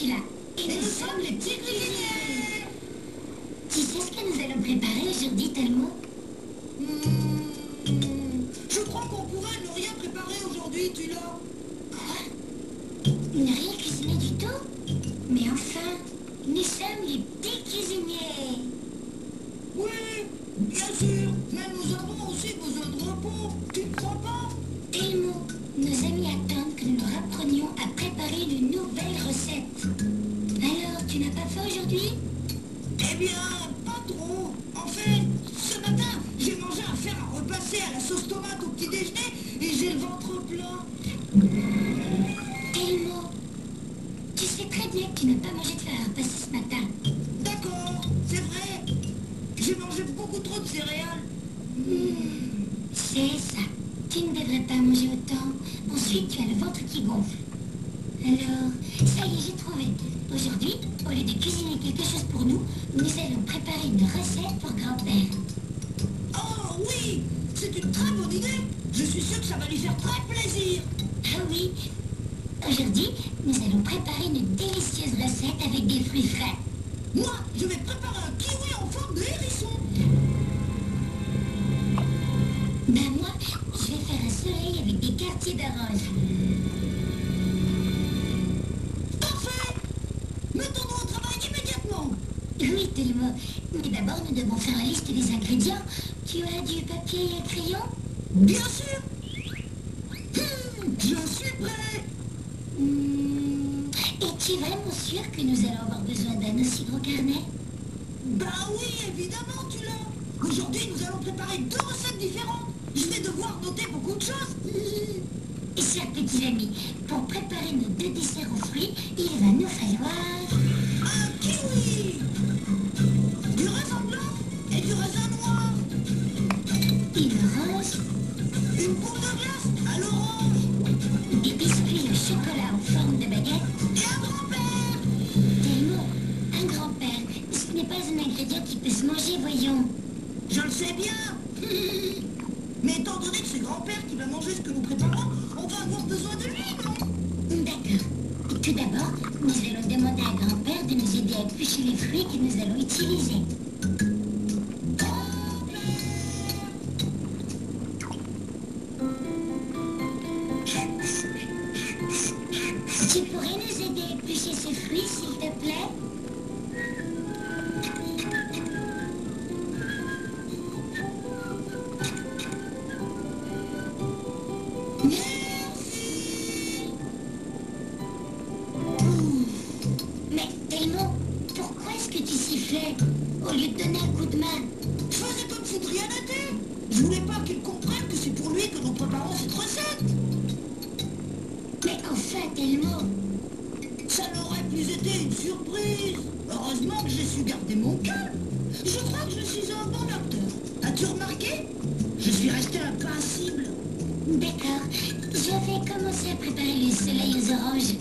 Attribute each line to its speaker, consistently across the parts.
Speaker 1: là. Et nous sommes les petits cuisiniers. Tu sais ce que nous allons préparer aujourd'hui, Telmo?
Speaker 2: Je crois qu'on pourrait ne rien préparer aujourd'hui, tu l'as.
Speaker 1: Quoi? Ne rien cuisiner du tout? Mais enfin, nous sommes les petits cuisiniers.
Speaker 2: Oui, bien sûr, mais nous avons aussi besoin de repos, tu ne crois pas?
Speaker 1: Telmo, nos amis attendent que nous leur apprenions à préparer une nouvelle recette. Alors, tu n'as pas faim aujourd'hui?
Speaker 2: Eh bien, pas trop. En fait, ce matin, j'ai mangé un fer à repasser à la sauce tomate au petit déjeuner et j'ai le ventre plein.
Speaker 1: Telmo, tu sais très bien que tu n'as pas mangé de fer à repasser ce matin.
Speaker 2: D'accord, c'est vrai. J'ai mangé beaucoup trop de céréales.
Speaker 1: C'est ça. Tu ne devrais pas manger autant. Ensuite, tu as le ventre qui gonfle. Alors, ça y est, j'ai trouvé. Aujourd'hui, au lieu de cuisiner quelque chose pour nous, nous allons préparer une recette pour grand-père.
Speaker 2: Oh oui, c'est une très bonne idée. Je suis sûre que ça va lui faire très plaisir.
Speaker 1: Ah oui, aujourd'hui, nous allons préparer une délicieuse recette avec des fruits frais.
Speaker 2: Moi, je vais préparer un kiwi en forme de hérisson.
Speaker 1: Ben moi, je vais faire un soleil avec des quartiers d'orange.
Speaker 2: Parfait. Mettons-nous au travail immédiatement.
Speaker 1: Oui, Telmo. Mais d'abord, nous devons faire la liste des ingrédients. Tu as du papier et un crayon?
Speaker 2: Bien sûr. Je suis prêt.
Speaker 1: Es-tu vraiment sûr que nous allons avoir besoin d'un aussi gros carnet?
Speaker 2: Bah oui, évidemment, tu l'as. Aujourd'hui, nous allons préparer 2 recettes différentes. Je vais devoir noter beaucoup de choses.
Speaker 1: Et chers petits amis, pour préparer nos 2 desserts aux fruits, il va nous falloir...
Speaker 2: Un kiwi, du raisin blanc et du raisin noir,
Speaker 1: une orange,
Speaker 2: une boule de glace à l'orange
Speaker 1: des biscuits au chocolat en forme de baguette.
Speaker 2: et un grand-père.
Speaker 1: Telmo, un grand-père, ce n'est pas un ingrédient qui peut se manger, voyons.
Speaker 2: Je le sais bien. Mais étant donné que c'est grand-père qui va manger ce que nous préparons, on va avoir besoin de lui, non?
Speaker 1: D'accord. Tout d'abord, nous allons demander à grand-père de nous aider à éplucher les fruits que nous allons utiliser. Tu pourrais nous aider à éplucher ces fruits, s'il te plaît? Mais Telmo, pourquoi est-ce que tu sifflais au lieu de donner un coup de main?
Speaker 2: Faisais comme si de rien n'était. Je voulais pas qu'il comprenne que c'est pour lui que nous préparons cette recette.
Speaker 1: Mais enfin, Telmo,
Speaker 2: Ça n'aurait plus été une surprise. Heureusement que j'ai su garder mon calme. Je crois que je suis un bon acteur. As-tu remarqué? Je suis resté impassible.
Speaker 1: d'accord, je vais commencer à préparer le soleil aux oranges.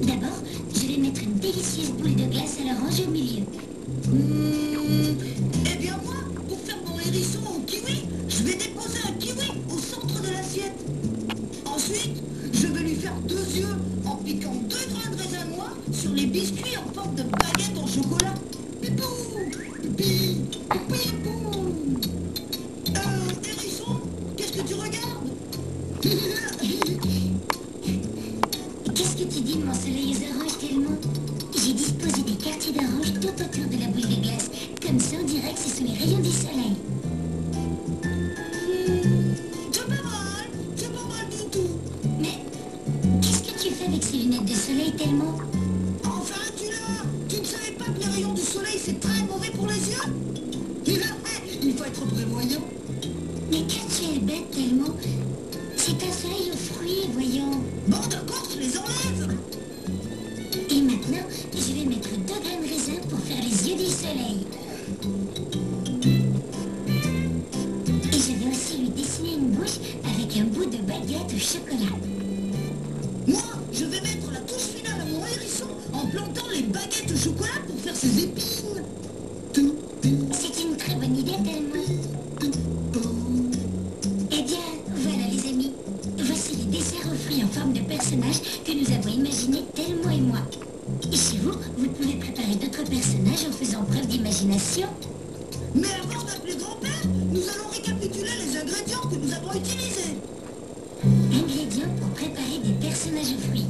Speaker 1: D'abord, je vais mettre une délicieuse boule de glace à l'orange au milieu.
Speaker 2: Eh bien moi, pour faire mon hérisson au kiwi, je vais déposer un kiwi au centre de l'assiette. Ensuite, je vais lui faire 2 yeux en piquant 2 grains de raisin noir sur les biscuits en forme de baguette en chocolat. Pipou, pipi, pipou. Hérisson, qu'est-ce que tu regardes?
Speaker 1: Qu'est-ce que tu dis de mon soleil aux oranges, Telmo? J'ai disposé des quartiers d'orange tout autour de la boule de glace. Comme ça, on dirait que ce sont les rayons du soleil.
Speaker 2: C'est pas mal du tout.
Speaker 1: Mais qu'est-ce que tu fais avec ces lunettes de soleil, Telmo?
Speaker 2: Enfin, tu ne savais pas que les rayons du soleil, c'est très mauvais pour les yeux? Il faut être prévoyant.
Speaker 1: Mais que tu es bête, Telmo. C'est un soleil aux fruits, voyons.
Speaker 2: Bon, d'accord, je les enlève.
Speaker 1: Et maintenant, je vais mettre 2 grains de raisin pour faire les yeux du soleil. Et je vais aussi lui dessiner une bouche avec un bout de baguette au chocolat.
Speaker 2: Moi, je vais mettre la touche finale à mon hérisson en plantant les baguettes au chocolat pour faire ses épines.
Speaker 1: C'est une très bonne idée, Telmo. Eh bien, voilà les amis. Voici les desserts aux fruits en forme de personnages que nous avons imaginés, Telmo et moi. Et chez vous, vous pouvez préparer d'autres personnages en faisant preuve d'imagination.
Speaker 2: Mais avant d'appeler grand-père, nous allons récapituler les ingrédients que nous avons utilisés.
Speaker 1: Ingrédients pour préparer des personnages aux fruits.